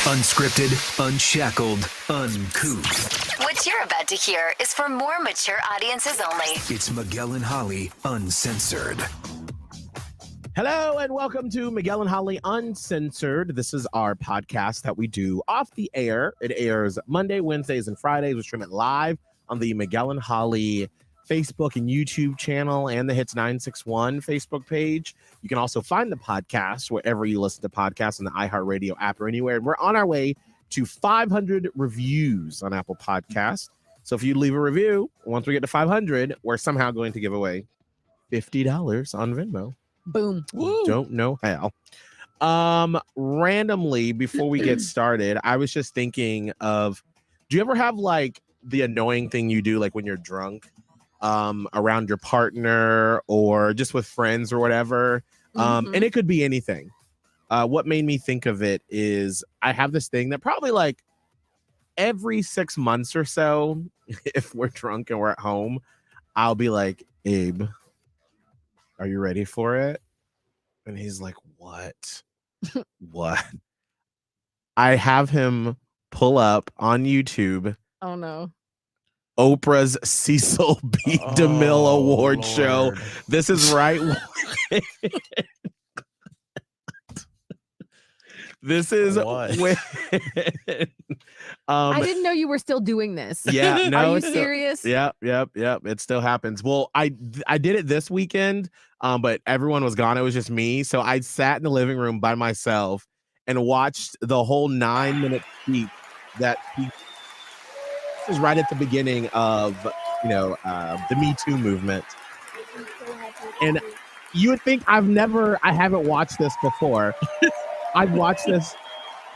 Unscripted, unshackled, uncouth. What you're about to hear is for more mature audiences only. It's Miguel and Holly, Uncensored. Hello and welcome to Miguel and Holly Uncensored. This is our podcast that we do off the air. It airs Monday, Wednesdays, and Fridays. We stream it live on the Miguel and Holly Facebook and YouTube channel and the Hits 961 Facebook page. You can also find the podcast wherever you listen to podcasts on the iHeartRadio app or anywhere. And we're on our way to 500 reviews on Apple Podcasts. So if you leave a review, once we get to 500, we're somehow going to give away $50 on Venmo. Boom. Woo. Don't know how. Randomly, before we get started, I was just thinking of, do you ever have like the annoying thing you do like when you're drunk around your partner or just with friends or whatever? And it could be anything. What made me think of it is I have this thing that probably like every 6 months or so, if we're drunk and we're at home, I'll be like, Abe, are you ready for it? And he's like, what? What? I have him pull up on YouTube. Oh, no. Oprah's Cecil B. DeMille Award Lord. show. This is right. This is when I didn't know you were still doing this. Yeah, no, Are you it's still- serious? Yep. It still happens. Well, I did it this weekend, but everyone was gone. It was just me. So I sat in the living room by myself and watched the whole 9-minute speech that he. This is right at the beginning of, the Me Too movement. And you would think I haven't watched this before. I've watched this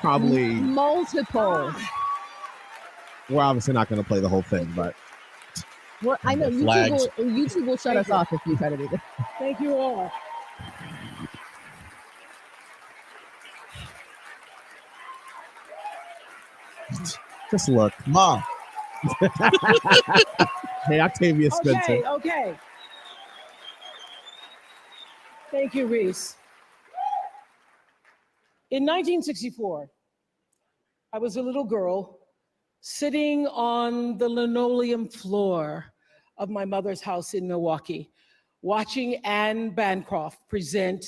probably. Multiple. We're obviously not going to play the whole thing, but. Well, I know YouTube will shut us off if you try to do this. Thank you all. Just look. Mom. Hey, Octavia Spencer. Okay. Thank you, Reese. In 1964, I was a little girl sitting on the linoleum floor of my mother's house in Milwaukee, watching Anne Bancroft present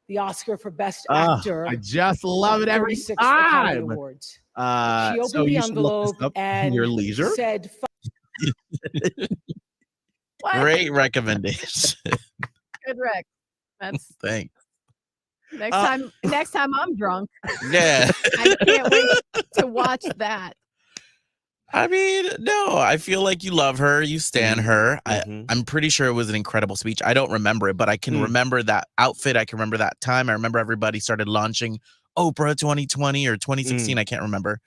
the Oscar for Best Actor. I just love it every 36th Academy time. Awards. She So opened the you should look this envelope up in and your leisure. said, Great recommendation. Good, Rick. That's Thanks. next time I'm drunk. Yeah. I can't wait to watch that. I mean, no, I feel like you love her. You stan her. Mhm. I'm pretty sure it was an incredible speech. I don't remember it, but I can remember that outfit. I can remember that time. I remember everybody started launching Oprah 2020 or 2016. I can't remember.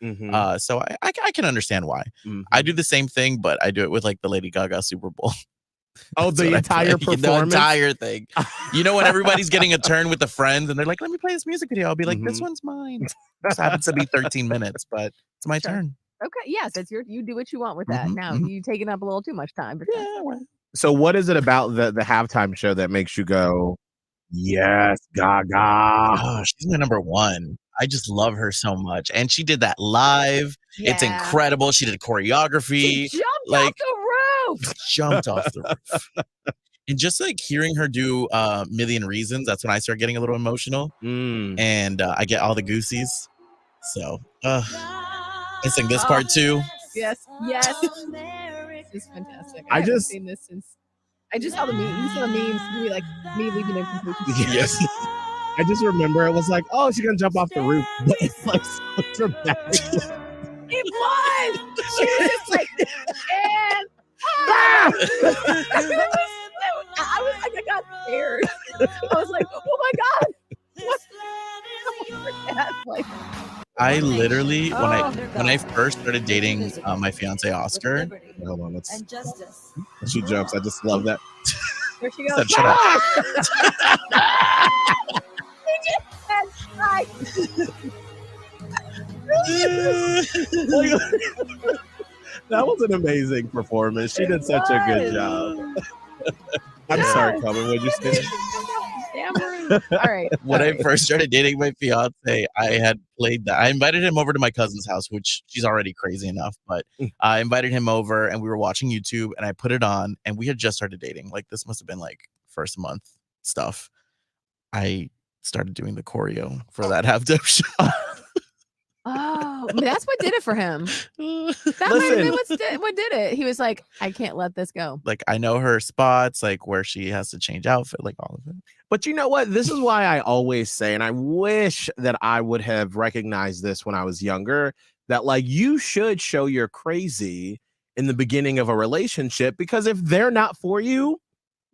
So I can understand why. I do the same thing, but I do it with like the Lady Gaga Super Bowl. Oh, That's the what I entire play. performance? The entire thing. You know, when everybody's getting a turn with the friends and they're like, let me play this music video. I'll be like, this one's mine. This happens to be 13 minutes, but it's my turn. Okay, yes, it's you do what you want with that. Now you taking up a little too much time. But Yeah, well, So what is it about the halftime show that makes you go, yes, Gaga? oh, she's my number one. I just love her so much. And she did that live. It's Yeah. incredible. She did choreography. She jumped off like- the roof. Jumped off the roof. And just like hearing her do Million Reasons, that's when I start getting a little emotional. And I get all the goosies. So I sing this part too. Yes. This is fantastic. I haven't just- seen this since I just saw the memes. You saw the memes, be like me leaving in conclusion. Yes. I just remember it was like, oh, she's going to jump off the roof. But it's like so dramatic. It was. She was just like, and I was like, I got scared. I was like, oh my god, what's like? I literally when I first started dating my fiance Oscar. Hold on, let's. She jumps. I just love that. There she goes. Said, shut up. That was an amazing performance. She did such a good job. I'm sorry, Kelbin. What'd you say? Stammering. All right. When all I right. first started dating my fiance, I had played that. I invited him over to my cousin's house, which she's already crazy enough, but I invited him over and we were watching YouTube and I put it on and we had just started dating. Like this must have been like first month stuff. I started doing the choreo for that halftime show. Oh, that's what did it for him. That might have Listen. been what did it. He was like, I can't let this go. Like I know her spots, like where she has to change outfit, like all of it. But you know what? This is why I always say, and I wish that I would have recognized this when I was younger, that like you should show you're crazy in the beginning of a relationship, because if they're not for you,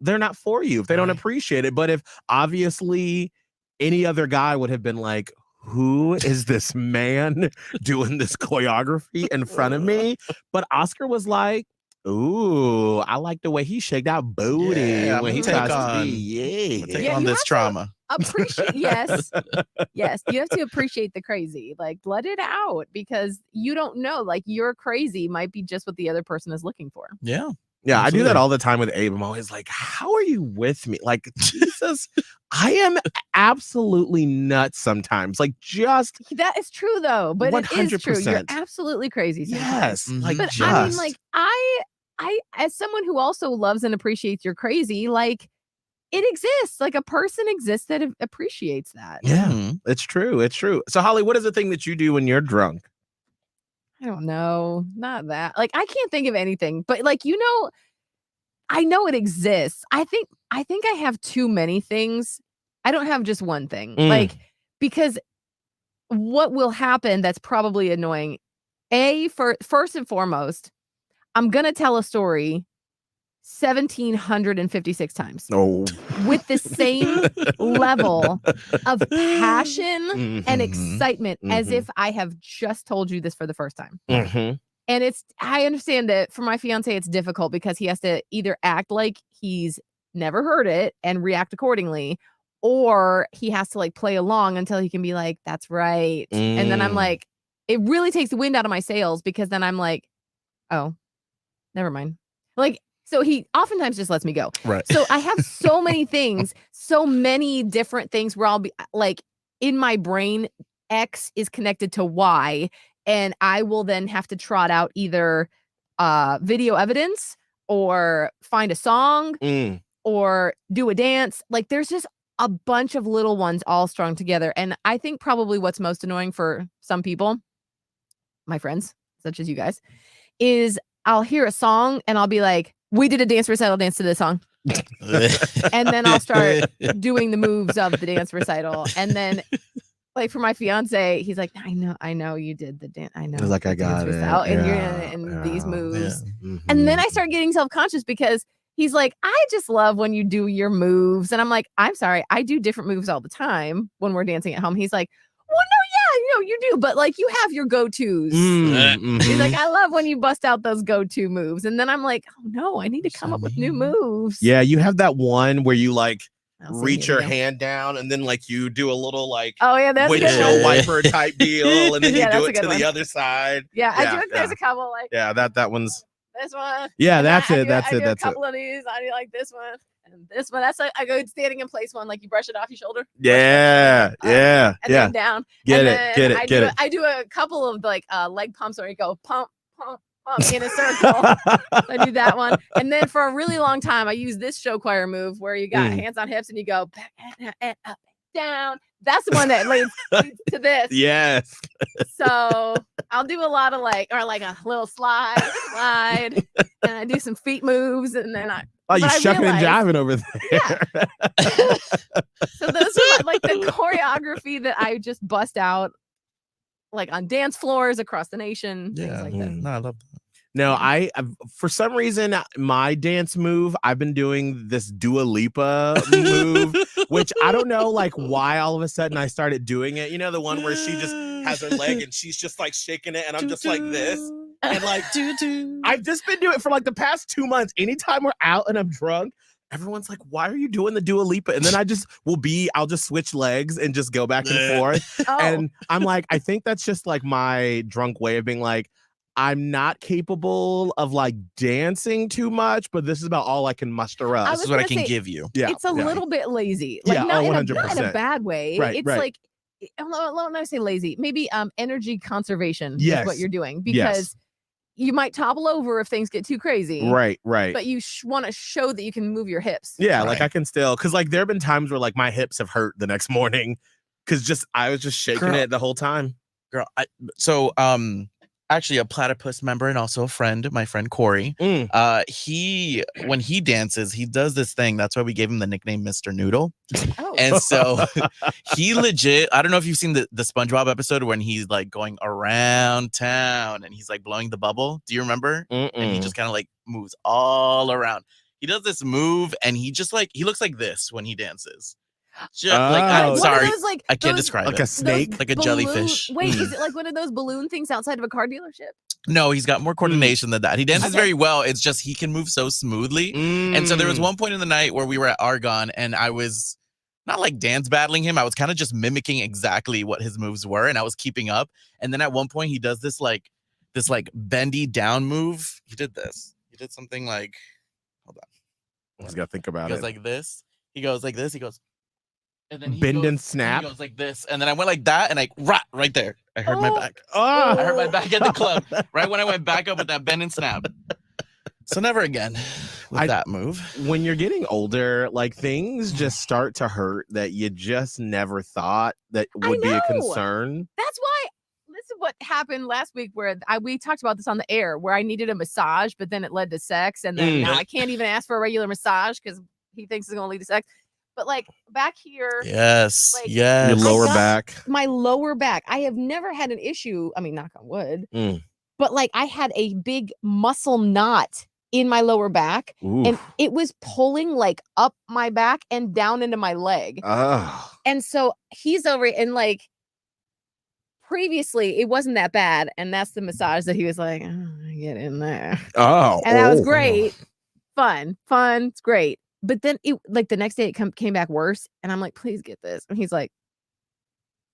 they're not for you. If they don't appreciate it. But if obviously any other guy would have been like, who is this man doing this choreography in front of me? But Oscar was like, ooh, I like the way he shaked that booty Yeah, when he take tries to on- be. Take Yeah, on you this have to- trauma. Appreciate yes. Yes. You have to appreciate the crazy. Like let it out, because you don't know. Like your crazy might be just what the other person is looking for. Yeah. Yeah, I do Absolutely. that all the time with Abe. I'm always like, how are you with me? Like, Jesus, I am absolutely nuts sometimes. Like, just That is true though, but it is true. You're 100%. absolutely crazy sometimes. yes, Mhm. like But just. I mean, like I as someone who also loves and appreciates your crazy, like it exists. Like a person exists that appreciates that. Yeah, Mhm. it's true. It's true. So, Holly, what is the thing that you do when you're drunk? I don't know. Not that. Like I can't think of anything, but like I know it exists. I think I have too many things. I don't have just one thing. Like because what will happen that's probably annoying. First and foremost, I'm going to tell a story 1,756 times Oh, with the same level of passion and Mhm. excitement as Mhm. if I have just told you this for the first time. Mhm. And I understand that for my fiance, it's difficult because he has to either act like he's never heard it and react accordingly, or he has to like play along until he can be like, that's right. And then I'm Mm. like, it really takes the wind out of my sails, because then I'm like, oh, never mind. Like, so he oftentimes just lets me go. Right. So I have so many things, so many different things where I'll be like, in my brain, X is connected to Y, and I will then have to trot out either video evidence or find a song Mm. or do a dance. Like there's just a bunch of little ones all strung together. And I think probably what's most annoying for some people, my friends, such as you guys, is I'll hear a song and I'll be like, we did a dance recital dance to this song. And then I'll start doing the moves of the dance recital. And then like for my fiance, he's like, I know you did the dance. I know. He's like, the I got dance it. recital, and you're Yeah, in these moves. Mhm. And then I start getting self-conscious because he's like, I just love when you do your moves. And I'm like, I'm sorry, I do different moves all the time when we're dancing at home. He's like, well, no, yeah, you do. But like you have your go-tos. He's like, I love when you bust out those go-to moves. And then I'm like, oh no, I need to come up with new moves. Yeah, you have that one where you like I'll send reach you your a video. hand down and then like you do a little like Oh yeah, that's a good windshield one. wiper type deal, and then Yeah, you that's do a it good to one. the other side. Yeah, I Yeah, do. There's a couple like Yeah, that one's. this one. Yeah, and that's I it. do- That's I it. do That's a it. couple of these. I do like this one and this one. That's like I go standing in place one, like you brush it off your shoulder. Yeah, yeah, And yeah. then down. Get and it, then get it, I get do, it. I do a couple of like leg pumps where you go pump, pump, pump in a circle. I do that one. And then for a really long time, I use this show choir move where you got hands on hips and you go back and up, down. That's the one that leads to this. Yes. So I'll do a lot of like a little slide, and I do some feet moves, and then Oh, you but I shucking and realized- jiving over there. Yeah. So those are like the choreography that I just bust out like on dance floors across the nation, things Yeah. like that. No, I love that. No, for some reason my dance move, I've been doing this Dua Lipa move, which I don't know like why all of a sudden I started doing it. You know, the one where she just has her leg and she's just like shaking it and I'm just like this. And like I've just been doing it for like the past 2 months. Anytime we're out and I'm drunk, everyone's like, why are you doing the Dua Lipa? And then I'll just switch legs and just go back and forth. Oh, And I'm like, I think that's just like my drunk way of being like, I'm not capable of like dancing too much, but this is about all I can muster up. I This was is what I gonna can say, give you. Yeah, it's a yeah. little bit lazy. Like Yeah, not, oh, not in a 100%. bad way. Right, It's right. like when I say lazy, maybe energy conservation is Yes, what you're doing yes. because you might topple over if things get too crazy. Right, right. But you want to show that you can move your hips. Yeah, like Right. I can still, because like there have been times where like my hips have hurt the next morning because I was just shaking Girl. it the whole time. Girl, actually a platypus member and also a friend, my friend Corey. He when he dances, he does this thing. That's why we gave him the nickname Mr. Noodle. Oh. And so he legit, I don't know if you've seen the SpongeBob episode when he's like going around town and he's like blowing the bubble. Do you remember? And he just kind of like moves all around. He does this move and he just like, he looks like this when he dances. Just, like, I'm Oh. sorry, Those, like, I can't those- describe Like it. a snake. Like a balloon- jellyfish. Wait, is it like one of those balloon things outside of a car dealership? No, he's got more coordination than that. He dances Okay. very well. It's just he can move so smoothly. And so there was one point in the night where we were at Argonne and I was not like dance battling him. I was kind of just mimicking exactly what his moves were and I was keeping up. And then at one point he does this bendy down move. He did this. He did something like, hold on. I just gotta think about He goes it. like this. He goes like this. He goes. And then he Bend goes, and snap. He goes like this. And then I went like that and right there. I hurt my Oh. back. Oh, I hurt my back at the club right when I went back up with that bend and snap. So never again with that move. When you're getting older, like things just start to hurt that you just never thought that would be a know. concern. That's why this is what happened last week where we talked about this on the air where I needed a massage, but then it led to sex. And then now I can't even ask for a regular massage because he thinks it's going to lead to sex. But like back here, Yes. Like, yes. Your lower got- back. my lower back, I have never had an issue. I mean, knock on wood, but like I had a big muscle knot in my lower back and it was pulling like up my back and down into my leg. And so he's over and like previously it wasn't that bad. And that's the massage that he was like, oh, get in there. Oh, And that was great. Fun. It's great. But then it like the next day it came back worse. And I'm like, please get this. And he's like,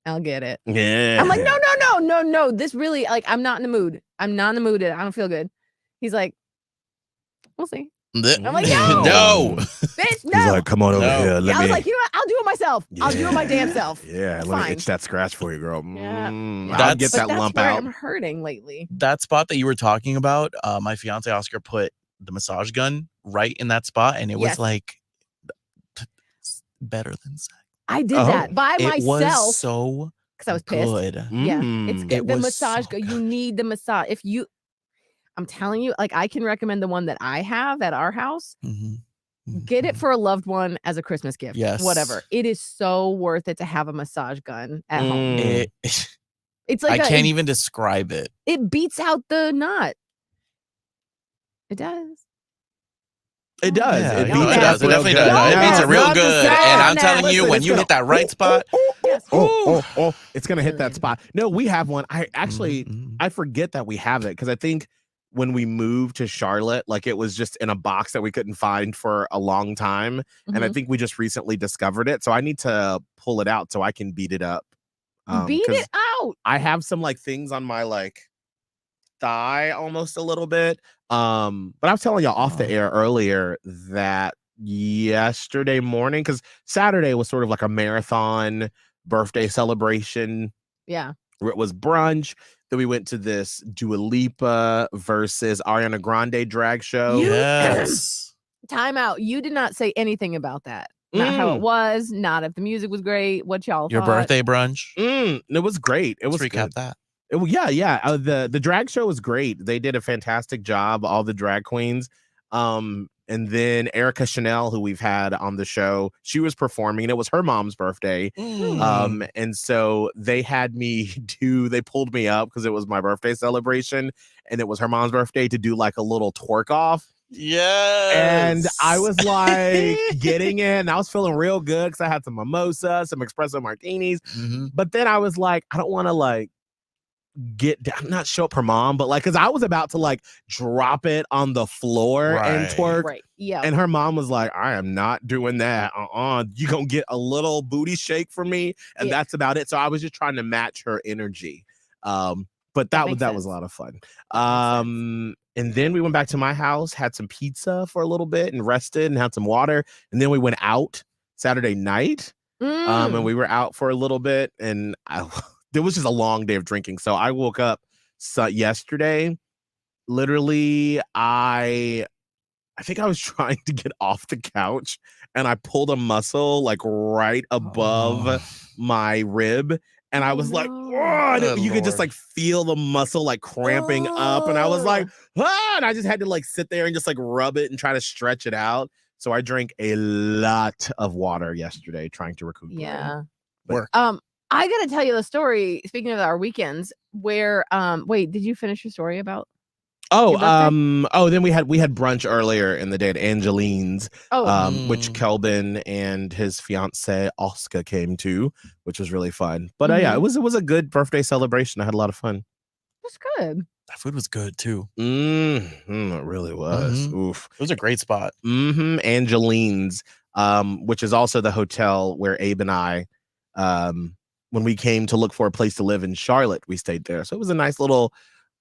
I'll get it. Yeah. I'm like, no. This really, like, I'm not in the mood. I don't feel good. He's like, we'll see. I'm like, no. No. Bitch, no. He's like, come on over No. here. I was like, you know what? I'll do it myself. I'll do it my damn self. Yeah, let me Fine. itch that scratch for you, girl. Yeah. I'll get But that that's lump where out. I'm hurting lately. That spot that you were talking about, my fiance Oscar put the massage gun right in that spot, and it was Yes. like better than sex. I did that by It myself was so because I was pissed. good. Yeah, it's It the was massage. so You need the massage. I'm telling you, like I can recommend the one that I have at our house. Get it for a loved one as a Christmas gift. Yes. Whatever. It is so worth it to have a massage gun at home. It's like I can't even describe it. It beats out the knot. It does. It does. Yeah, It no, beats it out does. It real definitely good. does. It beats it real Not to good. say- And I'm No, telling you, listen, when it's you gonna- hit that right spot, Yes. It's gonna hit that spot. No, we have one. I actually I forget that we have it because I think when we moved to Charlotte, like it was just in a box that we couldn't find for a long time. And I think we just recently discovered it. So I need to pull it out so I can beat it up. Beat 'Cause it out. I have some like things on my like thigh almost a little bit. But I was telling y'all off the air earlier that yesterday morning, because Saturday was sort of like a marathon birthday celebration. Yeah. Where it was brunch. Then we went to this Dua Lipa versus Ariana Grande drag show. yes. Time out. You did not say anything about that. Not how it was. Not if the music was great. What y'all Your thought. birthday brunch. It was great. It was Let's recap good. that. Yeah. The drag show was great. They did a fantastic job, all the drag queens. And then Erica Chanel, who we've had on the show, she was performing. And it was her mom's birthday. And so they had me they pulled me up because it was my birthday celebration and it was her mom's birthday to do like a little twerk off. Yes. And I was like getting it and I was feeling real good because I had some mimosa, some espresso martinis. But then I was like, I don't want to like not show up her mom, but like, because I was about to like drop it on the floor and twerk. Right. Yeah. And her mom was like, I am not doing that. You gonna get a little booty shake from me. And that's about it. So I was just trying to match her energy. But That that makes was a sense. lot of fun. That makes And then we went back to my house, had some pizza for a little bit and rested and had some water. And then we went out Saturday night. And we were out for a little bit, and there was just a long day of drinking. So I woke up yesterday. Literally, I think I was trying to get off the couch, and I pulled a muscle like right above my rib, and I was like, no. "Oh," and Oh, you could just Lord. like feel the muscle like cramping up, and I was like, "Ah!" And I just had to like sit there and just like rub it and try to stretch it out. So I drank a lot of water yesterday trying to recuperate. Yeah. Work. I gotta tell you the story. Speaking of our weekends, where wait, did you finish your story about? Oh, Your birthday? then we had brunch earlier in the day at Angeline's, which Mm. Kelbin and his fiance Oscar came to, which was really fun. But yeah, Mhm. it was a good birthday celebration. I had a lot of fun. That's good. That food was good too. It really was. Mhm. Oof. It was a great spot. Angeline's, which is also the hotel where Abe and I, when we came to look for a place to live in Charlotte, we stayed there. So it was a nice little,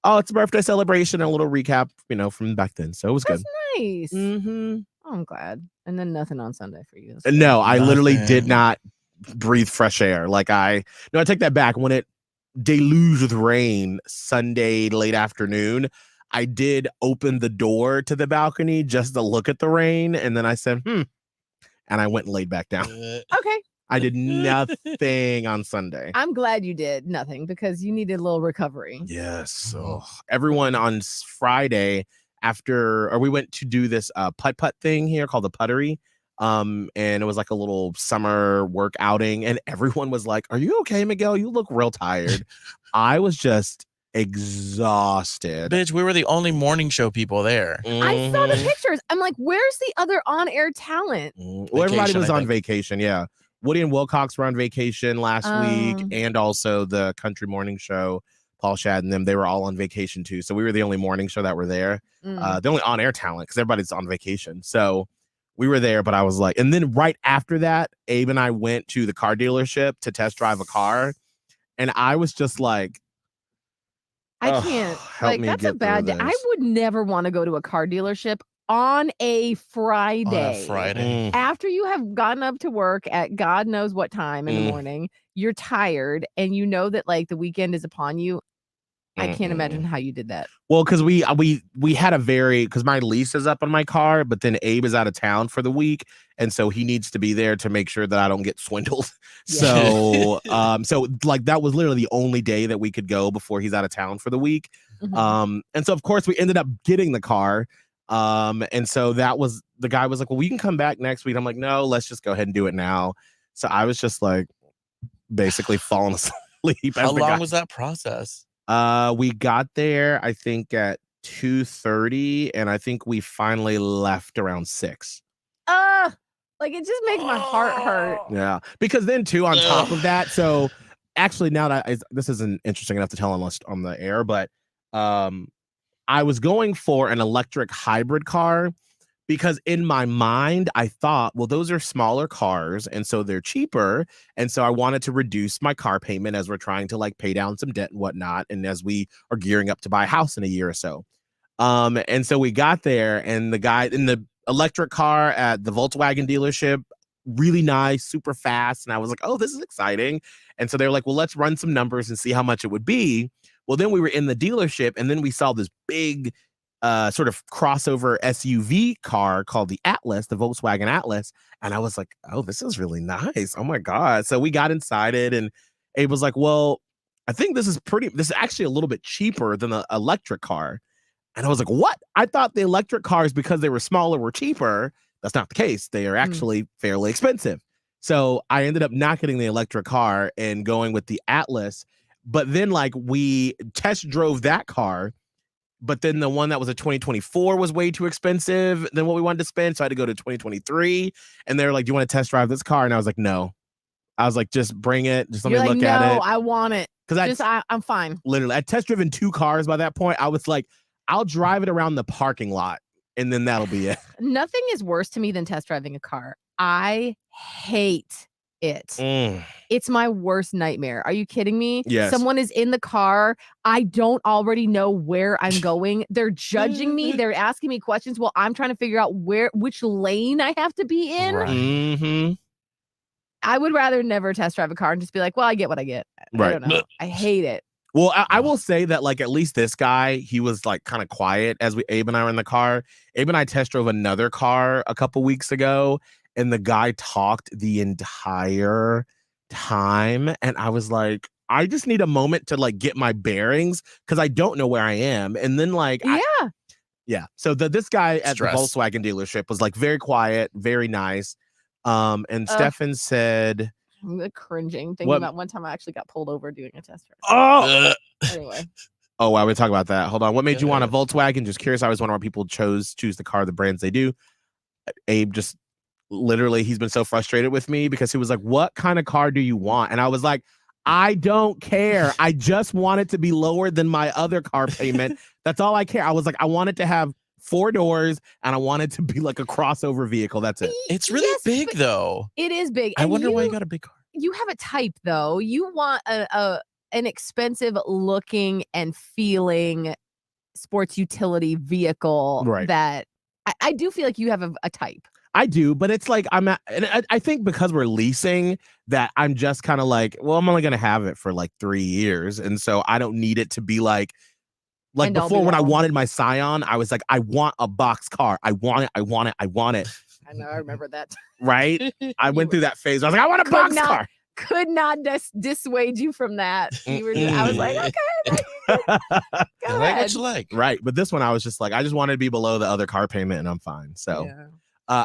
it's a birthday celebration, a little recap, from back then. So it was That's good. nice. Mm-hmm. Oh, I'm glad. And then nothing on Sunday for you. That's good. No, I literally did Nothing. not breathe fresh air. I take that back. When it deluged with rain Sunday late afternoon, I did open the door to the balcony just to look at the rain, and then I said, and I went and laid back down. Okay. I did nothing on Sunday. I'm glad you did nothing because you needed a little recovery. Yes. Everyone on Friday we went to do this putt thing here called the Puttery. And it was like a little summer work outing, and everyone was like, "Are you okay, Miguel? You look real tired." I was just exhausted. Bitch, we were the only morning show people there. I saw the Mhm. pictures. I'm like, where's the other on-air talent? Well, everybody Vacation, was I on think. vacation. Yeah. Woody and Wilcox were on vacation last week, and also the country morning show, Paul Shad and them, they were all on vacation too. So we were the only morning show that were there. The only on-air talent, because everybody's on vacation. So we were there, but I was like, and then right after that, Abe and I went to the car dealership to test drive a car. And I was just like, I can't. help Like, me that's a get bad through day. I this. would never want to go to a car dealership on a Friday. Friday. After you have gotten up to work at God knows what time in the morning, you're tired, and you know that like the weekend is upon you. I can't imagine how you did that. Well, because we had because my lease is up on my car, but then Abe is out of town for the week, and so he needs to be there to make sure that I don't get swindled. So, so like that was literally the only day that we could go before he's out of town for the week. And so of course we ended up getting the car. And so the guy was like, "Well, we can come back next week." I'm like, "No, let's just go ahead and do it now." So I was just like, basically falling asleep. How long was that process? We got there, I think, at 2:30, and I think we finally left around 6. Like it just makes my heart hurt. Yeah, because then too, on top of that, so actually now that this isn't interesting enough to tell on the air, but I was going for an electric hybrid car. Because in my mind, I thought, well, those are smaller cars, and so they're cheaper. And so I wanted to reduce my car payment as we're trying to like pay down some debt and whatnot, and as we are gearing up to buy a house in a year or so. And so we got there, and the guy in the electric car at the Volkswagen dealership, really nice, super fast. And I was like, oh, this is exciting. And so they were like, well, let's run some numbers and see how much it would be. Well, then we were in the dealership, and then we saw this big sort of crossover SUV car called the Atlas, the Volkswagen Atlas. And I was like, oh, this is really nice. Oh my God. So we got inside it, and Abe was like, well, I think this is actually a little bit cheaper than the electric car. And I was like, what? I thought the electric cars, because they were smaller, were cheaper. That's not the case. They are actually fairly expensive. So I ended up not getting the electric car and going with the Atlas. But then like we test drove that car. But then the one that was a 2024 was way too expensive than what we wanted to spend. So I had to go to 2023. And they were like, do you want to test drive this car? And I was like, no. I was like, just bring it. Just let me look at it. No, I want it. Because I'm fine. Literally, I test driven 2 cars by that point. I was like, I'll drive it around the parking lot, and then that'll be it. Nothing is worse to me than test driving a car. I hate it. Mm. It's my worst nightmare. Are you kidding me? Yes. Someone is in the car. I don't already know where I'm going. They're judging me. They're asking me questions while I'm trying to figure out which lane I have to be in. Right. Mm-hmm. I would rather never test drive a car and just be like, well, I get what I get. I Right. don't know. I hate it. Well, I will say that, like, at least this guy, he was like kind of quiet as Abe and I were in the car. Abe and I test drove another car a couple weeks ago, and the guy talked the entire time. And I was like, I just need a moment to like get my bearings because I don't know where I am. And then like, Yeah. So this guy at Stress. the Volkswagen dealership was like very quiet, very nice. And Stefan said, I'm cringing thinking What? about one time I actually got pulled over doing a test drive. "Oh, Anyway, oh, wow, we talk about that. Hold on. What made you want a Volkswagen? Just curious. I was wondering why people choose the car, the brands they do. Abe just literally, he's been so frustrated with me because he was like, what kind of car do you want? And I was like, I don't care. I just want it to be lower than my other car payment. That's all I care. I was like, I want it to have 4 doors and I want it to be like a crossover vehicle. That's it. It's really Yes, big but though. it is big. I And wonder why you got a big car. You have a type though. You want an expensive looking and feeling sports utility vehicle Right. that I do feel like you have a type. I do, but it's like and I think because we're leasing that I'm just kind of like, well, I'm only gonna have it for like 3 years, and so I don't need it to be like And don't before be when I all- wanted my Scion, I was like, I want a box car. I want it. I want it. I want it. I know, I remember that. Right? I went through that phase. I was like, I want a Could box not- car. Could not dissuade you from that. You were I was like, okay, go You like ahead. what you like. Right. But this one, I was just like, I just wanted to be below the other car payment, and I'm fine. So, Yeah.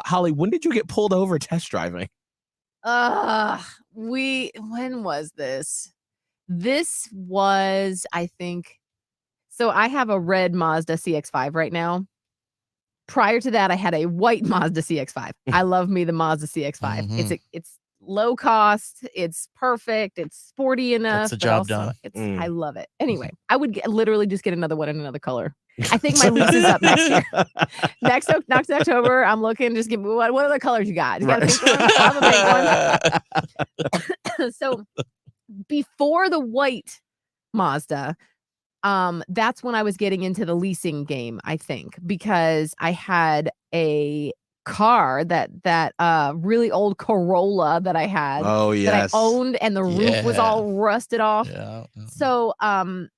Holly, when did you get pulled over test driving? When was this? This was, I think, so I have a red Mazda CX-5 right now. Prior to that, I had a white Mazda CX-5. I love me the Mazda CX-5. Mhm. It's low cost, it's perfect, it's sporty enough. Gets the but job also done. I love it. Anyway, I would literally just get another one in another color. I think my lease is up next year. Next October, I'm looking. Just give me what other colors you got? You got a pink one? I'll have a pink one. So before the white Mazda, that's when I was getting into the leasing game, I think, because I had a car that really old Corolla that I had Oh, that yes. I owned, and the roof was Yeah. all rusted off. Yeah. So I'm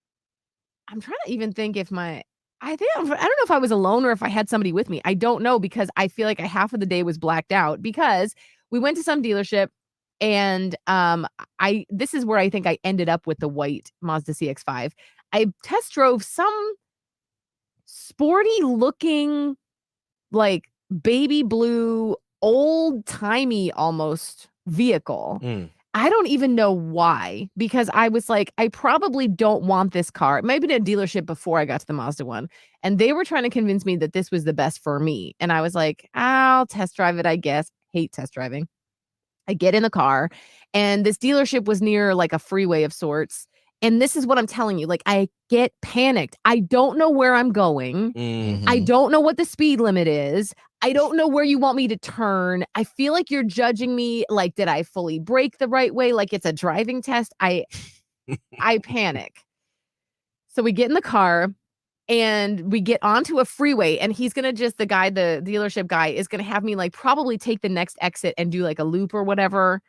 trying to even think if I don't know if I was alone or if I had somebody with me. I don't know, because I feel like half of the day was blacked out because we went to some dealership, and this is where I think I ended up with the white Mazda CX-5. I test drove some sporty looking, like baby blue, old timey almost vehicle. Mm. I don't even know why, because I was like, I probably don't want this car. Maybe in a dealership before I got to the Mazda one, and they were trying to convince me that this was the best for me. And I was like, I'll test drive it, I guess. Hate test driving. I get in the car, and this dealership was near like a freeway of sorts. And this is what I'm telling you. Like, I get panicked. I don't know where I'm going. Mm. I don't know what the speed limit is. I don't know where you want me to turn. I feel like you're judging me. Like, did I fully brake the right way? Like it's a driving test. I panic. So we get in the car and we get onto a freeway, and he's going to the dealership guy is going to have me like probably take the next exit and do like a loop or whatever.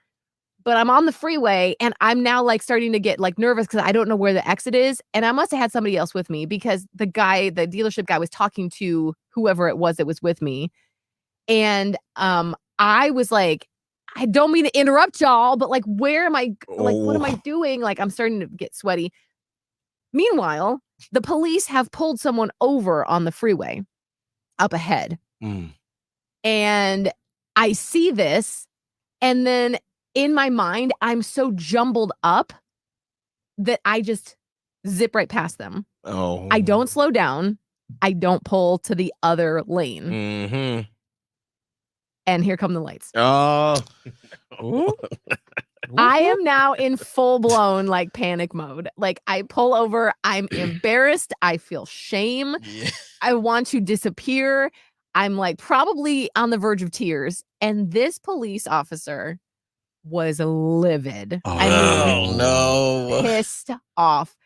But I'm on the freeway, and I'm now like starting to get like nervous because I don't know where the exit is. And I must have had somebody else with me, because the dealership guy was talking to whoever it was that was with me. And I was like, I don't mean to interrupt y'all, but like, where am I? Like, what am I doing? Like, I'm starting to get sweaty. Meanwhile, the police have pulled someone over on the freeway up ahead. Mm. And I see this, and then in my mind, I'm so jumbled up that I just zip right past them. Oh. I don't slow down. I don't pull to the other lane. Mm-hmm. And here come the lights. Oh. I am now in full blown like panic mode. Like, I pull over. I'm embarrassed. I feel shame. Yeah. I want to disappear. I'm like probably on the verge of tears. And this police officer was livid. Oh, I mean, no. pissed off.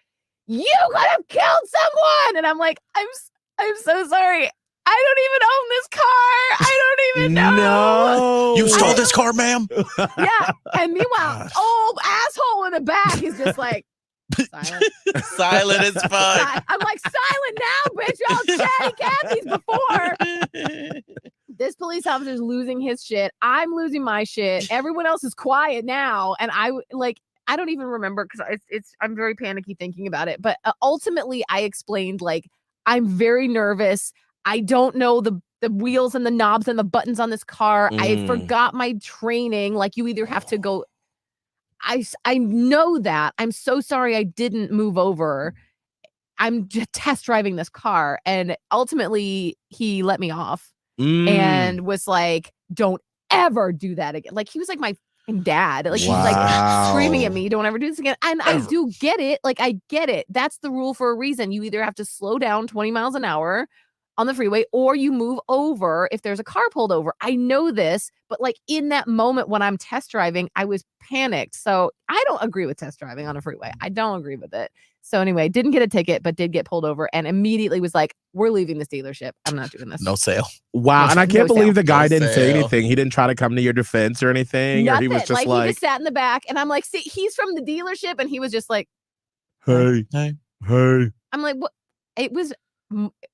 You could have killed someone, and I'm like, I'm so sorry. I don't even own this car. I don't even know. No, You stole this car, ma'am? Yeah, and meanwhile, Gosh. old asshole in the back is just like silent. Silent as fuck. I'm like, silent now, bitch. Y'all chatty Cathy's before. This police officer's losing his shit. I'm losing my shit. Everyone else is quiet now, and I don't even remember because I'm very panicky thinking about it. But ultimately, I explained like I'm very nervous. I don't know the wheels and the knobs and the buttons on this car. I forgot my training. Like you either have to go. I know that. I'm so sorry I didn't move over. I'm just test driving this car, and ultimately he let me off. And was like, don't ever do that again. Like, he was like my dad. Like, he's like screaming at me, don't ever do this again. And I do get it. Like, I get it. That's the rule for a reason. You either have to slow down 20 miles an hour on the freeway or you move over if there's a car pulled over. I know this, but like in that moment when I'm test driving, I was panicked. So I don't agree with test driving on a freeway. I don't agree with it. So anyway, didn't get a ticket, but did get pulled over and immediately was like, we're leaving this dealership. I'm not doing this. No sale. Wow. And I can't believe the guy didn't say sale. anything. He didn't try to come to your defense or anything. Nothing. Or he was just he just sat in the back and I'm like, see, he's from the dealership. And he was just like, hey. I'm like, what? It was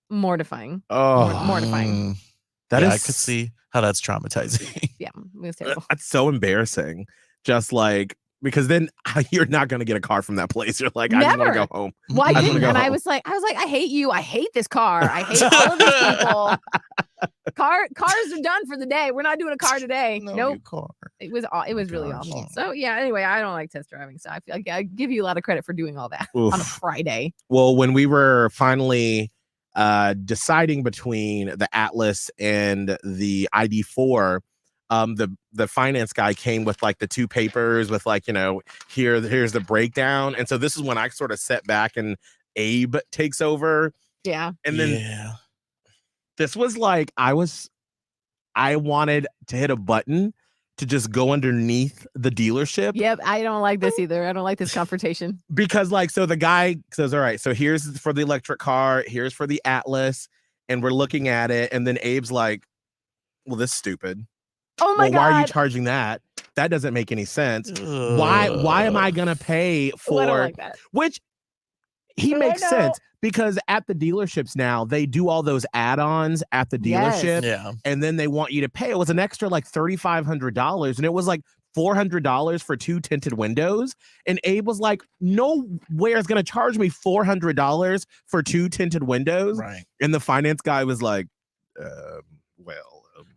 mortifying. Oh, mortifying. That Yeah, is, I could see how that's traumatizing. Yeah, it was terrible. That's so embarrassing. Just like, because then you're not going to get a car from that place. You're like, I just want to go home. Well, I just didn't. wanna go And I home. was like, I hate you. I hate this car. I hate all of these people. Cars are done for the day. We're not doing a car today. Nope. Car. It was really awful. So yeah, anyway, I don't like test driving. So I feel like I give you a lot of credit for doing all that on a Friday. Well, when we were finally deciding between the Atlas and the ID4, the finance guy came with like the two papers with like, you know, here's the breakdown. And so this is when I sort of set back and Abe takes over. Yeah. And then this was like, I wanted to hit a button to just go underneath the dealership. Yep. I don't like this either. I don't like this confrontation. Because like, so the guy says, all right, so here's for the electric car, here's for the Atlas, and we're looking at it. And then Abe's like, well, this is stupid. Oh my God. Why are you charging that? That doesn't make any sense. Why am I gonna pay for I don't like that. Which he But makes sense because at the dealerships now they do all those add-ons at the dealership, and then they want you to pay. It was an extra like $3,500, and it was like $400 for 2 tinted windows. And Abe was like, "Nowhere is gonna charge me $400 for 2 tinted windows." Right. And the finance guy was like,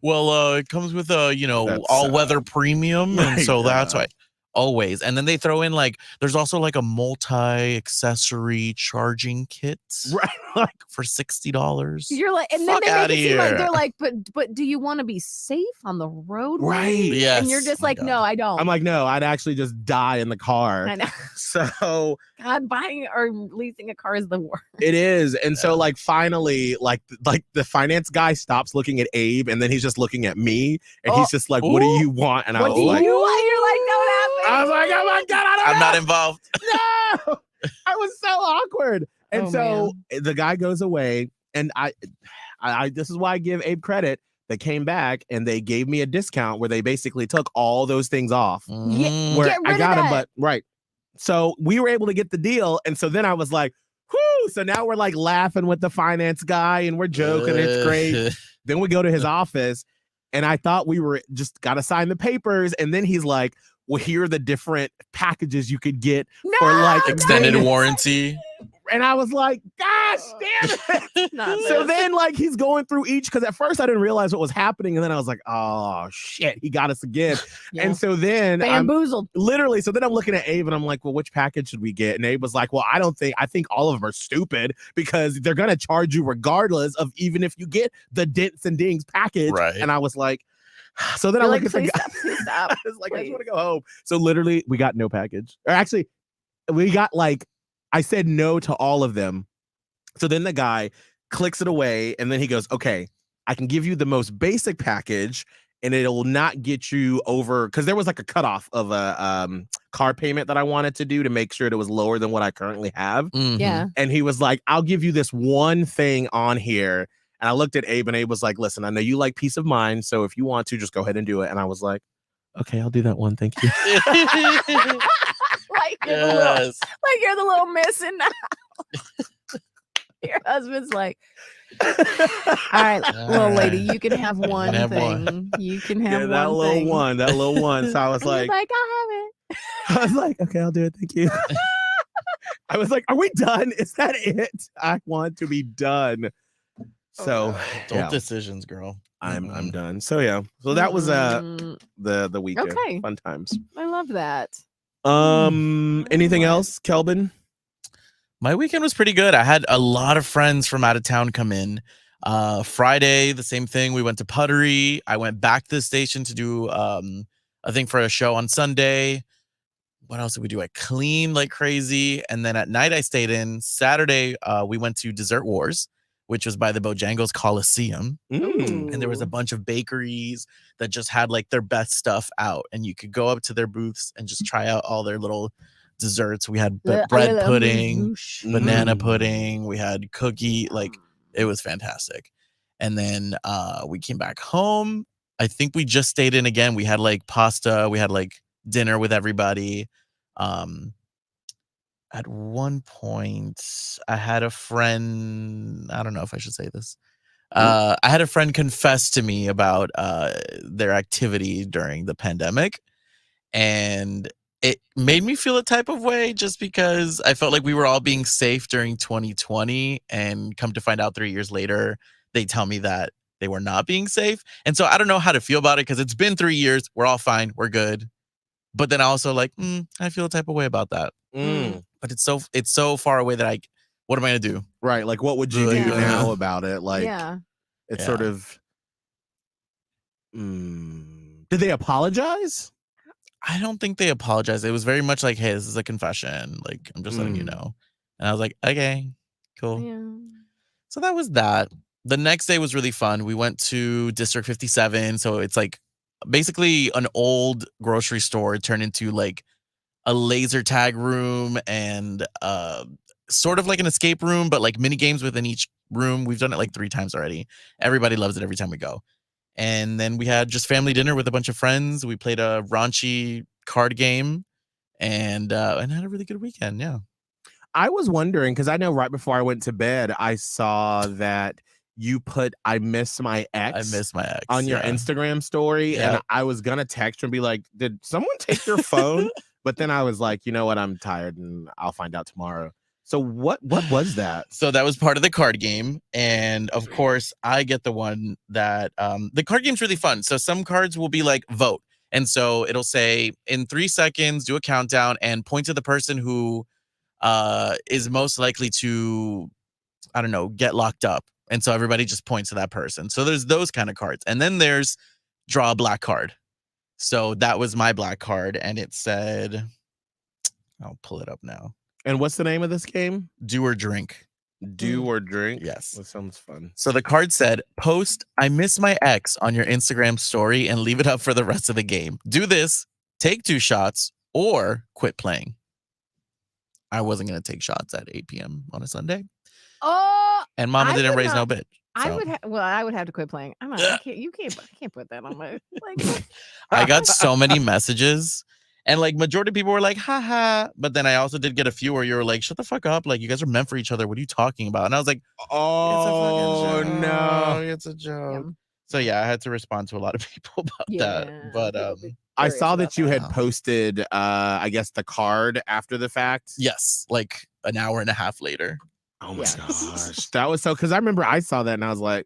Well, it comes with a, all-weather premium, and so that's why always. And then they throw in like, there's also like a multi-accessory charging kit, right? Like for $60. You're like, and then they make it seem like they're like, but do you want to be safe on the road? Right. Yes. And you're just like, no, I don't. I'm like, no, I'd actually just die in the car. I know. So God, buying or leasing a car is the worst. It is. And so like finally, like the finance guy stops looking at Abe and then he's just looking at me and he's just like, what do you want? And I was like, you're like, don't have me. I was like, oh my God, I'm not involved. No, I was so awkward. And the guy goes away, and I this is why I give Abe credit. They came back and they gave me a discount where they basically took all those things off. Yeah, Where get rid I got of them, that. but right. So we were able to get the deal, and so then I was like, whoo! So now we're like laughing with the finance guy, and we're joking. It's great. Then we go to his office, and I thought we were just got to sign the papers, and then he's like, well, here are the different packages you could get for like extended warranty. And I was like, gosh, damn it. So then like he's going through each, because at first I didn't realize what was happening. And then I was like, oh shit, he got us again. Yeah. And so then bamboozled. So then I'm looking at Abe and I'm like, well, which package should we get? And Abe was like, well, I think all of them are stupid because they're going to charge you regardless of even if you get the dents and dings package. Right. And I was like, so then I look at the guy. Stop. I was like, I just want to go home. So literally we got no package. Or actually, we got like, I said no to all of them. So then the guy clicks it away and then he goes, okay, I can give you the most basic package and it'll not get you over, because there was like a cutoff of a car payment that I wanted to do to make sure it was lower than what I currently have. Yeah. And he was like, I'll give you this one thing on here. And I looked at Abe, and Abe was like, listen, I know you like peace of mind, so if you want to, just go ahead and do it. And I was like, okay, I'll do that one. Thank you. Like you're the little missing now. Your husband's like, all right, little lady, you can have one thing. You can have that one thing. That little one. So I was And you're like, I'll have it. I was like, okay, I'll do it. Thank you. I was like, are we done? Is that it? I want to be done. So adult decisions, girl. I'm done. So yeah. So that was the weekend. Okay. Fun times. I love that. Anything else, Kelbin? My weekend was pretty good. I had a lot of friends from out of town come in. Friday, the same thing. We went to Puttery. I went back to the station to do a thing for a show on Sunday. What else did we do? I cleaned like crazy. And then at night I stayed in. Saturday, we went to Dessert Wars, which was by the Bojangles Coliseum. And there was a bunch of bakeries that just had like their best stuff out. And you could go up to their booths and just try out all their little desserts. We had bread pudding, banana pudding. We had cookie. Like, it was fantastic. And then we came back home. I think we just stayed in again. We had like pasta. We had like dinner with everybody. At one point, I had a friend. I don't know if I should say this. I had a friend confess to me about their activity during the pandemic. And it made me feel a type of way just because I felt like we were all being safe during 2020. And come to find out 3 years later, they tell me that they were not being safe. And so I don't know how to feel about it because it's been 3 years. We're all fine. We're good. But then I also like, I feel a type of way about that. But it's so far away that what am I going to do? Right. Like, what would you do now about it? Like, it's sort of, did they apologize? I don't think they apologized. It was very much like, hey, this is a confession. Like, I'm just letting you know. And I was like, okay, cool. Yeah. So that was that. The next day was really fun. We went to District 57. So it's like basically an old grocery store turned into like a laser tag room and sort of like an escape room, but like mini games within each room. We've done it like 3 times already. Everybody loves it every time we go. And then we had just family dinner with a bunch of friends. We played a raunchy card game and had a really good weekend. Yeah. I was wondering, because I know right before I went to bed, I saw that you put I miss my ex on your Instagram story. Yeah. And I was going to text her and be like, did someone take your phone? But then I was like, you know what? I'm tired and I'll find out tomorrow. So what was that? So that was part of the card game. And of course, I get the one that the card game's really fun. So some cards will be like vote. And so it'll say in 3 seconds, do a countdown and point to the person who is most likely to, I don't know, get locked up. And so everybody just points to that person. So there's those kind of cards. And then there's draw a black card. So that was my black card. And it said, I'll pull it up now. And what's the name of this game? Do or drink. Do or drink? Yes. That sounds fun. So the card said, post I miss my ex on your Instagram story and leave it up for the rest of the game. Do this, take 2 shots, or quit playing. I wasn't going to take shots at 8 p.m. on a Sunday. Oh, and Mama didn't raise no bitch. I would have to quit playing. I can't put that on my like. I got so many messages. And like majority of people were like, haha. But then I also did get a few where you were like, shut the fuck up. Like, you guys are meant for each other. What are you talking about? And I was like, oh, no, it's a joke. Yeah. So yeah, I had to respond to a lot of people about that. But I saw that you had posted, I guess, the card after the fact. Yes, like an hour and a half later. Oh my gosh. That was so, because I remember I saw that and I was like,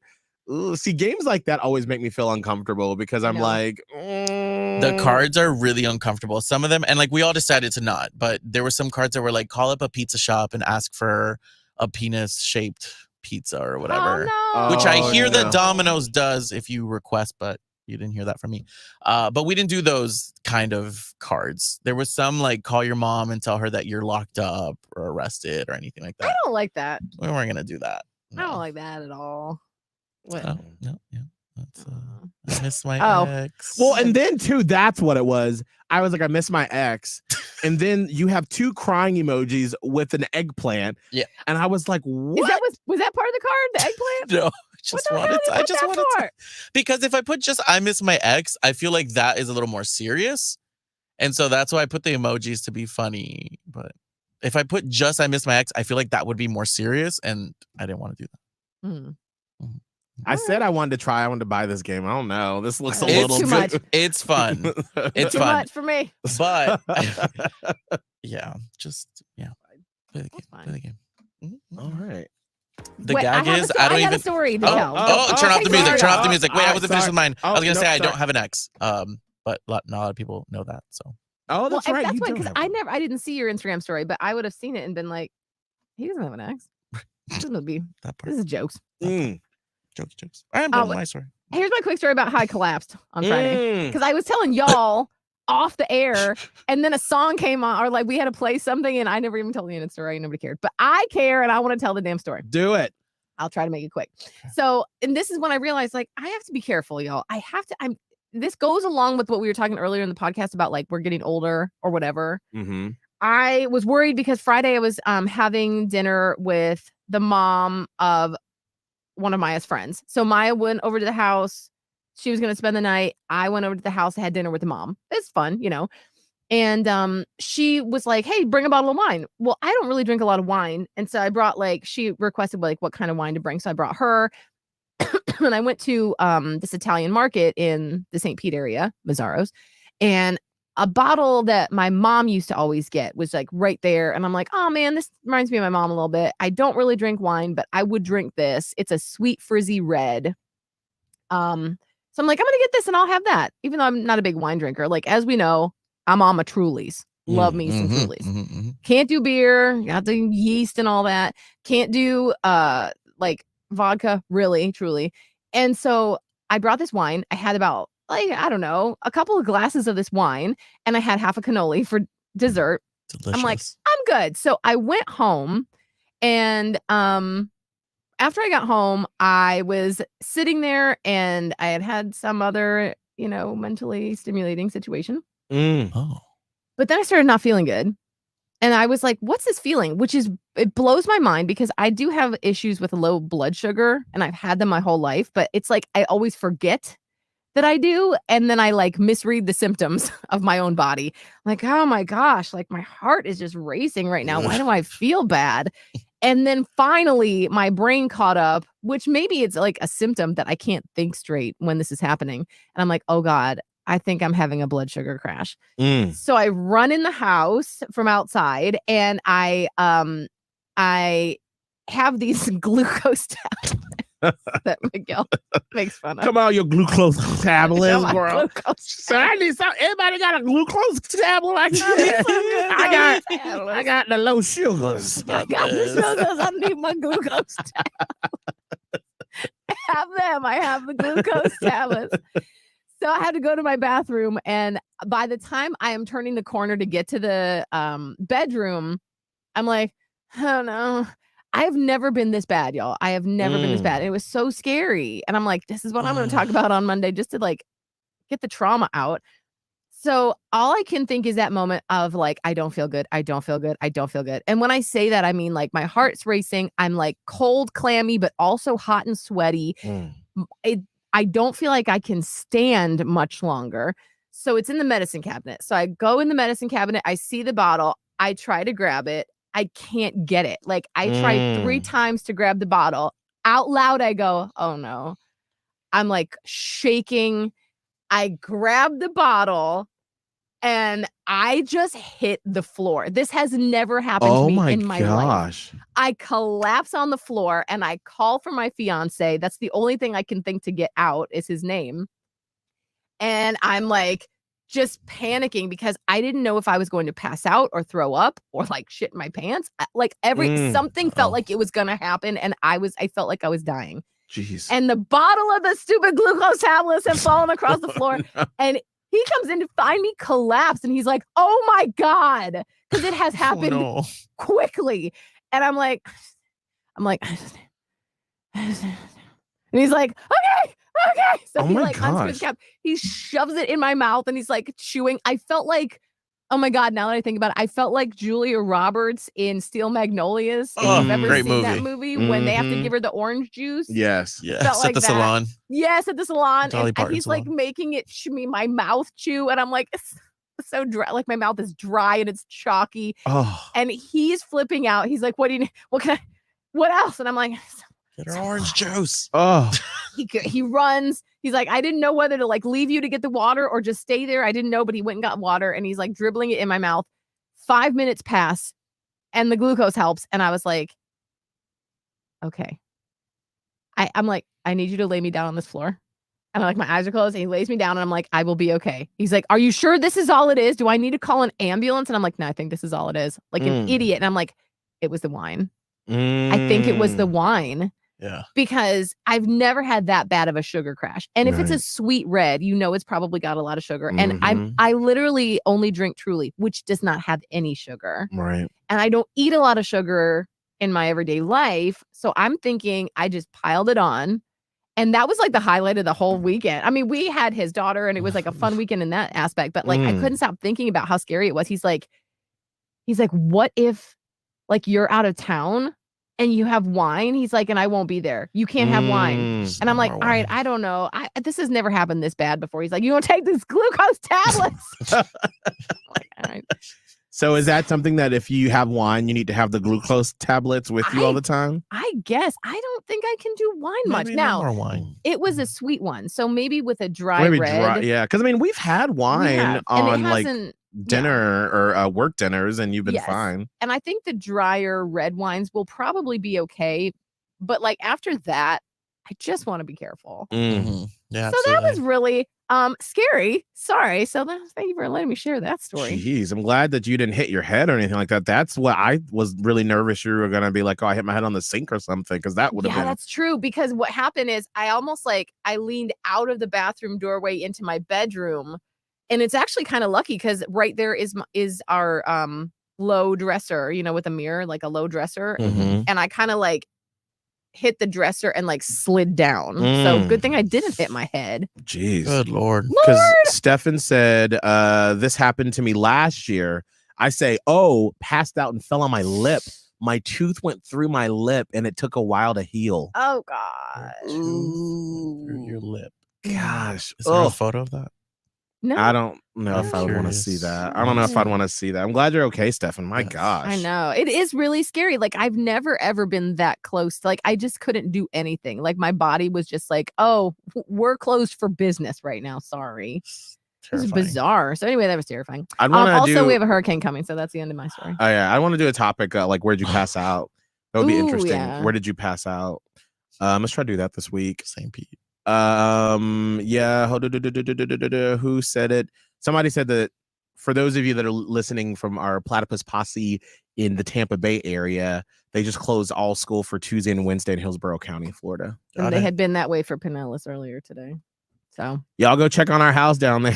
ooh, see, games like that always make me feel uncomfortable because I'm like, the cards are really uncomfortable. Some of them, and like we all decided to not, but there were some cards that were like, call up a pizza shop and ask for a penis shaped pizza or whatever. Oh, no. Which I hear that Domino's does if you request, but you didn't hear that from me. But we didn't do those kind of cards. There was some like call your mom and tell her that you're locked up or arrested or anything like that. I don't like that. We weren't gonna do that. No. I don't like that at all. What? Oh, no, yeah. I miss my ex. Well, and then too, that's what it was. I was like, I miss my ex. And then you have 2 crying emojis with an eggplant. Yeah. And I was like, what? Was that part of the card? The eggplant? No, I just wanted to. Because if I put just I miss my ex, I feel like that is a little more serious. And so that's why I put the emojis to be funny. But if I put just I miss my ex, I feel like that would be more serious. And I didn't want to do that. Mm. I said I wanted to try. I wanted to buy this game. I don't know. This looks a It's little too much. It's fun. It's Too fun. much for me. But yeah, just play the game. That's fine. Play the game. All right. The Wait, gag is I don't got even. a story to Oh, tell. turn off the music. sorry. Turn off the music. Wait, I wasn't finished sorry. with mine. I was gonna no, say I sorry. don't have an ex. But not a lot of people know that. So Oh, that's right. That's You why, don't because have one. I didn't see your Instagram story, but I would have seen it and been like, he doesn't have an ex. This is that part. This is jokes. Jokes. I'm done with my story. Here's my quick story about how I collapsed on Friday. Mm. Because I was telling y'all off the air, and then a song came on, or like we had to play something, and I never even told the end of the story. Nobody cared. But I care, and I want to tell the damn story. Do it. I'll try to make it quick. So, and this is when I realized, like, I have to be careful, y'all. This goes along with what we were talking earlier in the podcast about, like, we're getting older or whatever. Mm-hmm. I was worried because Friday I was having dinner with the mom of one of Maya's friends. So Maya went over to the house. She was going to spend the night. I went over to the house. I had dinner with the mom. It's fun, you know. And she was like, hey, bring a bottle of wine. Well, I don't really drink a lot of wine. And so I brought, like, she requested, like, what kind of wine to bring. So I brought her. And I went to this Italian market in the St. Pete area, Mazzaro's. And a bottle that my mom used to always get was like right there. And I'm like, oh man, this reminds me of my mom a little bit. I don't really drink wine, but I would drink this. It's a sweet frizzy red. So I'm like, I'm gonna get this and I'll have that, even though I'm not a big wine drinker. Like, as we know, I'm on my Trulies. Love me some Trulies. Can't do beer, got the yeast and all that. Can't do like vodka, really, truly. And so I brought this wine. I had about, like, I don't know, a couple of glasses of this wine, and I had half a cannoli for dessert. Delicious. I'm like, I'm good. So I went home, and after I got home, I was sitting there, and I had some other, you know, mentally stimulating situation. Oh. But then I started not feeling good. And I was like, what's this feeling? It blows my mind because I do have issues with low blood sugar, and I've had them my whole life, but it's like I always forget that I do. And then I like misread the symptoms of my own body. Like, oh my gosh, like my heart is just racing right now. Why do I feel bad? And then finally my brain caught up, which maybe it's like a symptom that I can't think straight when this is happening. And I'm like, oh God, I think I'm having a blood sugar crash. So I run in the house from outside, and I have these glucose tablets that Miguel makes fun of. Come on, your glucose tablets, My bro. glucose So I need some. Anybody got a glucose tablet? I got the low sugars. I got the sugars. I need my glucose tablets. I have the glucose tablets. So I had to go to my bathroom, and by the time I am turning the corner to get to the bedroom, I'm like, oh no, I have never been this bad, y'all. I have never been this bad. It was so scary. And I'm like, this is what I'm going to talk about on Monday, just to like get the trauma out. So all I can think is that moment of like, I don't feel good. I don't feel good. I don't feel good. And when I say that, I mean like my heart's racing. I'm like cold, clammy, but also hot and sweaty. I don't feel like I can stand much longer. So it's in the medicine cabinet. So I go in the medicine cabinet. I see the bottle. I try to grab it. I can't get it. Like I tried 3 times to grab the bottle. Out loud, I go, oh no. I'm like shaking. I grab the bottle and I just hit the floor. This has never happened to me in my life. I collapse on the floor and I call for my fiance. That's the only thing I can think to get out is his name. And I'm like just panicking because I didn't know if I was going to pass out or throw up or like shit in my pants. Like something felt like it was going to happen. And I felt like I was dying. Jeez. And the bottle of the stupid glucose tablets had fallen across the floor. And he comes in to find me collapsed, and he's like, oh my God, because it has happened quickly. And I'm like, and he's like, okay, okay? So Oh he my like unscrews gosh. the cap. He shoves it in my mouth and he's like chewing. I felt like, oh my God, now that I think about it, I felt like Julia Roberts in Steel Magnolias. If Oh, you've ever great seen that movie. movie when they have to Mhm. give her the orange juice. Yes. Yes, Felt at like the that. salon. Yes, at the salon. Dolly And Parton he's like salon. making it me my mouth chew. And I'm like, it's so dry. Like my mouth is dry and it's chalky. Oh. And he's flipping out. He's like, what do you need? What else? And I'm like, Get her orange juice. Oh. he runs. He's like, I didn't know whether to like leave you to get the water or just stay there. I didn't know, but he went and got water and he's like dribbling it in my mouth. 5 minutes pass and the glucose helps. And I was like, okay. I'm like, I need you to lay me down on this floor. And like my eyes are closed and he lays me down and I'm like, I will be okay. He's like, are you sure this is all it is? Do I need to call an ambulance? And I'm like, no, I think this is all it is. Like an idiot. And I'm like, it was the wine. I think it was the wine. Yeah. Because I've never had that bad of a sugar crash. And if it's a sweet red, you know it's probably got a lot of sugar. And I literally only drink Truly, which does not have any sugar. Right. And I don't eat a lot of sugar in my everyday life. So I'm thinking I just piled it on. And that was like the highlight of the whole weekend. I mean, we had his daughter and it was like a fun weekend in that aspect. But like I couldn't stop thinking about how scary it was. He's like, what if like you're out of town and you have wine? He's like, and I won't be there. You can't have wine. And I'm like, all right, I don't know. This has never happened this bad before. He's like, you don't take these glucose tablets. Like, all right. So is that something that if you have wine, you need to have the glucose tablets with you all the time? I guess. I don't think I can do wine much. Maybe Now, no more wine. it was a sweet one. So maybe with a dry red. Yeah. Because I mean, we've had wine on like dinner or work dinners and you've been fine. And I think the drier red wines will probably be okay. But like after that, I just want to be careful. Mm-hmm. Yeah. So that was really scary. Sorry. So thank you for letting me share that story. Jeez, I'm glad that you didn't hit your head or anything like that. That's what I was really nervous you were gonna be like, oh, I hit my head on the sink or something, because that would have been. That's true. Because what happened is I almost like I leaned out of the bathroom doorway into my bedroom, and it's actually kind of lucky because right there is our low dresser, you know, with a mirror, like a low dresser, and I kind of like hit the dresser and like slid down. So good thing I didn't hit my head. Jeez. Good Lord. Because Stefan said, this happened to me last year. I say, oh, passed out and fell on my lip. My tooth went through my lip and it took a while to heal. Oh, God. Through your lip. Gosh. Is there a photo of that? No. I don't know if I would want to curious. see that. I don't know if I'd want to see that. I'm glad you're okay, Stefan. My gosh. I know. It is really scary. Like, I've never, ever been that close. Like, I just couldn't do anything. Like, my body was just like, oh, we're closed for business right now. Sorry. It was bizarre. So anyway, that was terrifying. Also, we have a hurricane coming. So that's the end of my story. Oh, yeah. I want to do a topic like, where'd you pass out? That would be interesting. Yeah. Where did you pass out? Let's try to do that this week. St. Pete. Yeah. Who said it? Somebody said that for those of you that are listening from our Platypus Posse in the Tampa Bay area, they just closed all school for Tuesday and Wednesday in Hillsborough County, Florida. And they had been that way for Pinellas earlier today. So y'all go check on our house down there.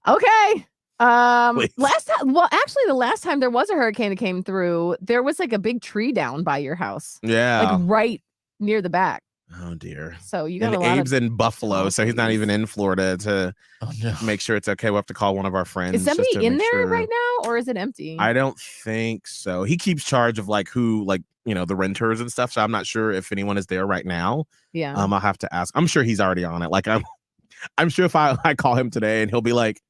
Okay. Please. The last time there was a hurricane that came through, there was like a big tree down by your house. Yeah. Like right near the back. Oh dear. So you got and a lot Abe's in Buffalo, so he's not even in Florida to make sure it's okay. We'll have to call one of our friends. Is somebody in there right now, or is it empty? I don't think so. He keeps charge of like who, like, you know, the renters and stuff. So I'm not sure if anyone is there right now. Yeah. I'll have to ask. I'm sure he's already on it. Like I'm sure if I call him today and he'll be like,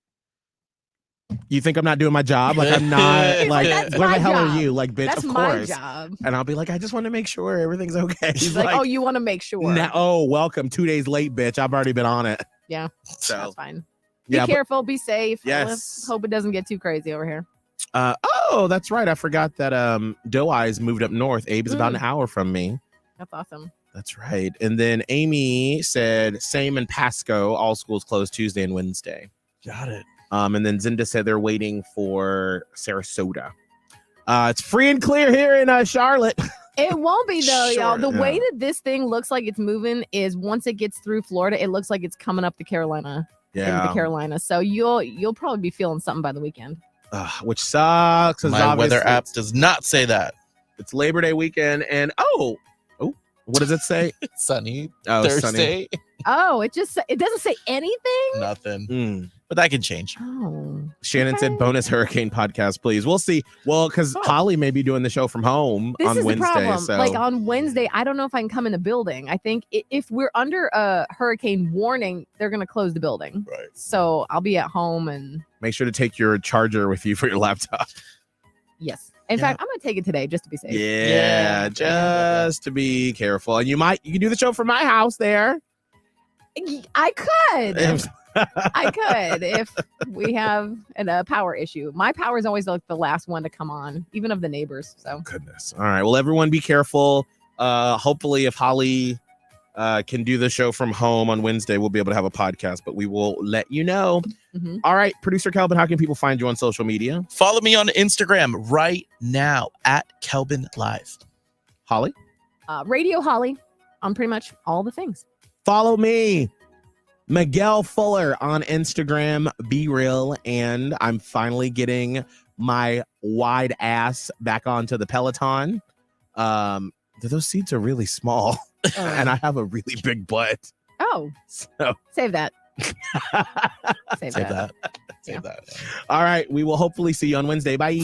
you think I'm not doing my job? Like I'm not like where the hell are you? Like, bitch, that's of my course. Job. And I'll be like, I just want to make sure everything's okay. He's like, oh, you want to make sure. Welcome. 2 days late, bitch. I've already been on it. Yeah. So that's fine. Be careful, be safe. Yes. Let's hope it doesn't get too crazy over here. That's right. I forgot that Doe Eyes moved up north. Abe is about an hour from me. That's awesome. That's right. And then Amy said same in Pasco, all schools closed Tuesday and Wednesday. Got it. And then Zinda said they're waiting for Sarasota. It's free and clear here in Charlotte. It won't be though, y'all. The yeah. way that this thing looks like it's moving is once it gets through Florida, it looks like it's coming up the Carolina. Yeah. The Carolina. So you'll probably be feeling something by the weekend. Which sucks. My weather app does not say that. It's Labor Day weekend, and what does it say? Sunny Oh, Thursday. sunny. Oh, it doesn't say anything. Nothing. But that can change. Oh, Shannon said bonus hurricane podcast, please. We'll see. Well, because Holly may be doing the show from home this on is Wednesday. the problem. So Like on Wednesday, I don't know if I can come in the building. I think if we're under a hurricane warning, they're going to close the building. Right. So I'll be at home and. make sure to take your charger with you for your laptop. Yes. In fact, I'm going to take it today just to be safe. Yeah, just to be careful. And you can do the show from my house there. I could. I could if we have a power issue. My power is always like the last one to come on, even of the neighbors. So goodness. All right. Well, everyone be careful. Hopefully if Holly can do the show from home on Wednesday, we'll be able to have a podcast, but we will let you know. All right, producer Kelbin, how can people find you on social media? Follow me on Instagram right now at Kelbin Live. Holly? Radio Holly on pretty much all the things. Follow me, Miguel Fuller, on Instagram. Be real. And I'm finally getting my wide ass back onto the Peloton. Those seats are really small, and I have a really big butt. Oh, so save that. Save Save that. that. All right. We will hopefully see you on Wednesday. Bye.